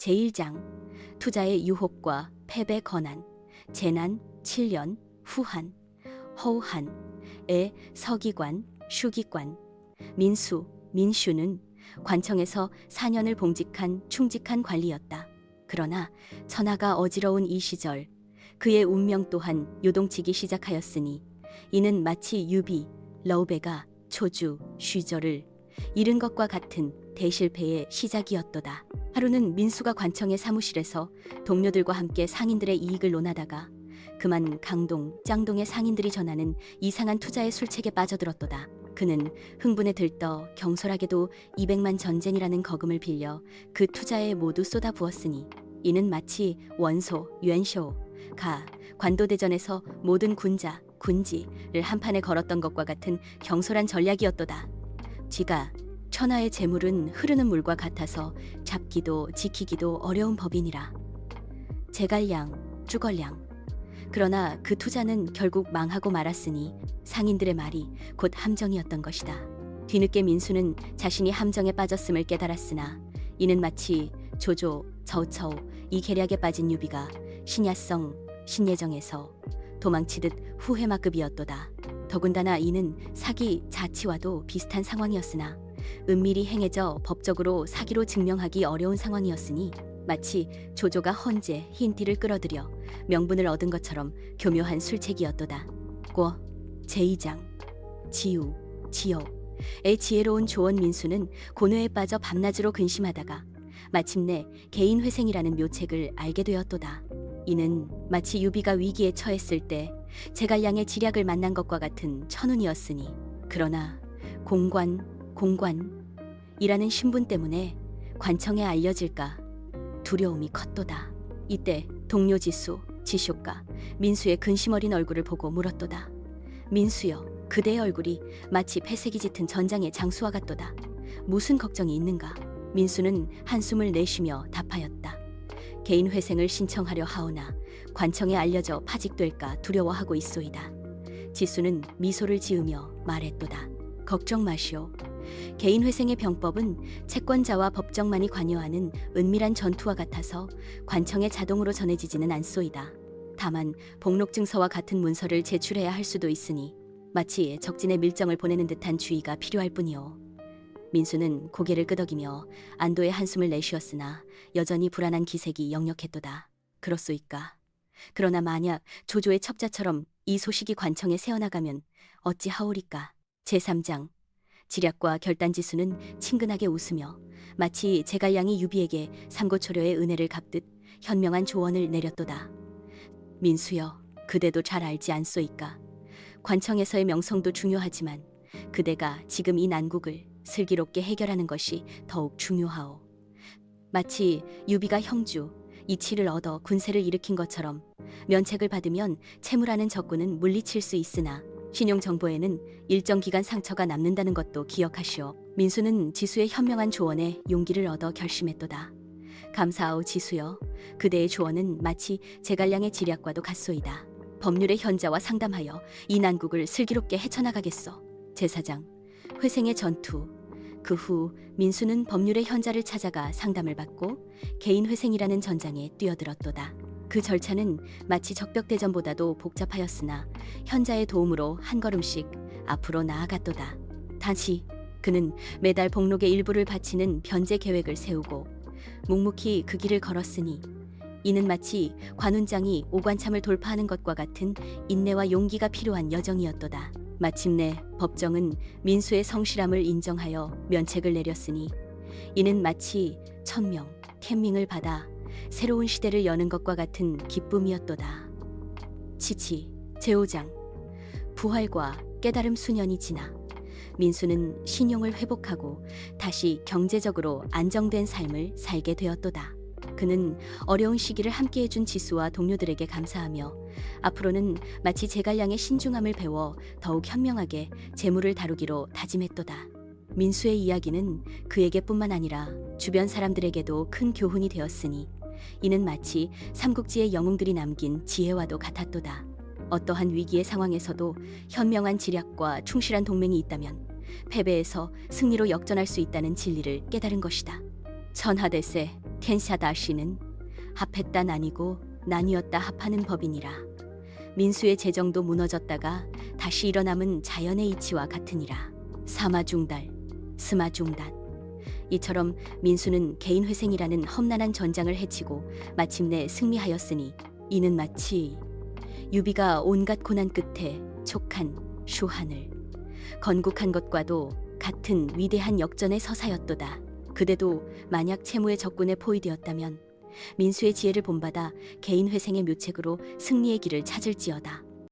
제1장 투자의 유혹과 패배 권한, 재난, 7년, 후한, 허우한의 서기관, 슈기관, 민슈는 관청에서 4년을 봉직한 충직한 관리였다. 그러나 천하가 어지러운 이 시절 그의 운명 또한 요동치기 시작하였으니 이는 마치 유비, 러우베가 초주, 슈저를 잃은 것과 같은 대실패의 시작이었도다. 하루는 민수가 관청의 사무실에서 동료들과 함께 상인들의 이익을 논하다가 그만 강동, 짱동의 상인들이 전하는 이상한 투자의 술책에 빠져들었도다. 그는 흥분에 들떠 경솔하게도 200만 전젠이라는 거금을 빌려 그 투자에 모두 쏟아부었으니 이는 마치 원소, 유엔쇼가 관도대전에서 모든 군자, 군지를 한판에 걸었던 것과 같은 경솔한 전략이었도다. 지가 천하의 재물은 흐르는 물과 같아서 잡기도 지키기도 어려운 법이니라. 제갈량, 쭈걸량. 그러나 그 투자는 결국 망하고 말았으니 상인들의 말이 곧 함정이었던 것이다. 뒤늦게 민수는 자신이 함정에 빠졌음을 깨달았으나 이는 마치 조조, 저우처우 이 계략에 빠진 유비가 신야성, 신예정에서 도망치듯 후회마급이었도다. 더군다나 이는 사기 자치와도 비슷한 상황이었으나 은밀히 행해져 법적으로 사기로 증명하기 어려운 상황이었으니 마치 조조가 헌재, 흰띠를 끌어들여 명분을 얻은 것처럼 교묘한 술책이었도다. 고 제2장 지우, 지옥의 지혜로운 조원 민수는 고뇌에 빠져 밤낮으로 근심하다가 마침내 개인회생이라는 묘책을 알게 되었도다. 이는 마치 유비가 위기에 처했을 때 제갈량의 지략을 만난 것과 같은 천운이었으니 그러나 공관이라는 신분 때문에 관청에 알려질까 두려움이 컸도다. 이때 동료 지쇼가 민수의 근심 어린 얼굴을 보고 물었도다. 민수여, 그대의 얼굴이 마치 패색이 짙은 전장의 장수와 같도다. 무슨 걱정이 있는가? 민수는 한숨을 내쉬며 답하였다. 개인 회생을 신청하려 하오나 관청에 알려져 파직될까 두려워하고 있소이다. 지수는 미소를 지으며 말했도다. 걱정 마시오. 개인 회생의 병법은 채권자와 법정만이 관여하는 은밀한 전투와 같아서 관청에 자동으로 전해지지는 않소이다. 다만 복록증서와 같은 문서를 제출해야 할 수도 있으니 마치 적진에 밀정을 보내는 듯한 주의가 필요할 뿐이오. 민수는 고개를 끄덕이며 안도의 한숨을 내쉬었으나 여전히 불안한 기색이 역력했도다. 그렇소이까. 그러나 만약 조조의 첩자처럼 이 소식이 관청에 새어나가면 어찌하오리까. 제3장 지략과 결단지수는 친근하게 웃으며 마치 제갈량이 유비에게 삼고초려의 은혜를 갚듯 현명한 조언을 내렸도다. 민수여, 그대도 잘 알지 않소이까. 관청에서의 명성도 중요하지만 그대가 지금 이 난국을 슬기롭게 해결하는 것이 더욱 중요하오. 마치 유비가 형주, 이치를 얻어 군세를 일으킨 것처럼 면책을 받으면 채무라는 적군은 물리칠 수 있으나 신용정보에는 일정 기간 상처가 남는다는 것도 기억하시오. 민수는 지수의 현명한 조언에 용기를 얻어 결심했도다. 감사하오 지수여. 그대의 조언은 마치 제갈량의 지략과도 같소이다. 법률의 현자와 상담하여 이 난국을 슬기롭게 헤쳐나가겠소. 제4장 회생의 전투. 그 후 민수는 법률의 현자를 찾아가 상담을 받고 개인 회생이라는 전장에 뛰어들었도다. 그 절차는 마치 적벽대전보다도 복잡하였으나 현자의 도움으로 한 걸음씩 앞으로 나아갔도다. 다시 그는 매달 복록의 일부를 바치는 변제 계획을 세우고 묵묵히 그 길을 걸었으니 이는 마치 관운장이 오관참을 돌파하는 것과 같은 인내와 용기가 필요한 여정이었도다. 마침내 법정은 민수의 성실함을 인정하여 면책을 내렸으니 이는 마치 천명,天命을 받아 새로운 시대를 여는 것과 같은 기쁨이었도다. 치치 제5장 부활과 깨달음 수년이 지나 민수는 신용을 회복하고 다시 경제적으로 안정된 삶을 살게 되었도다. 그는 어려운 시기를 함께해준 지수와 동료들에게 감사하며 앞으로는 마치 제갈량의 신중함을 배워 더욱 현명하게 재물을 다루기로 다짐했도다. 민수의 이야기는 그에게뿐만 아니라 주변 사람들에게도 큰 교훈이 되었으니 이는 마치 삼국지의 영웅들이 남긴 지혜와도 같았도다. 어떠한 위기의 상황에서도 현명한 지략과 충실한 동맹이 있다면 패배에서 승리로 역전할 수 있다는 진리를 깨달은 것이다. 천하대세 켄샤다시는 합했다 나뉘고 나뉘었다 합하는 법이니라. 민수의 재정도 무너졌다가 다시 일어남은 자연의 이치와 같으니라. 사마중달, 스마중단. 이처럼 민수는 개인회생이라는 험난한 전장을 헤치고 마침내 승리하였으니 이는 마치 유비가 온갖 고난 끝에 촉한 슈한을 건국한 것과도 같은 위대한 역전의 서사였도다. 그대도 만약 채무의 적군에 포위되었다면 민수의 지혜를 본받아 개인회생의 묘책으로 승리의 길을 찾을지어다.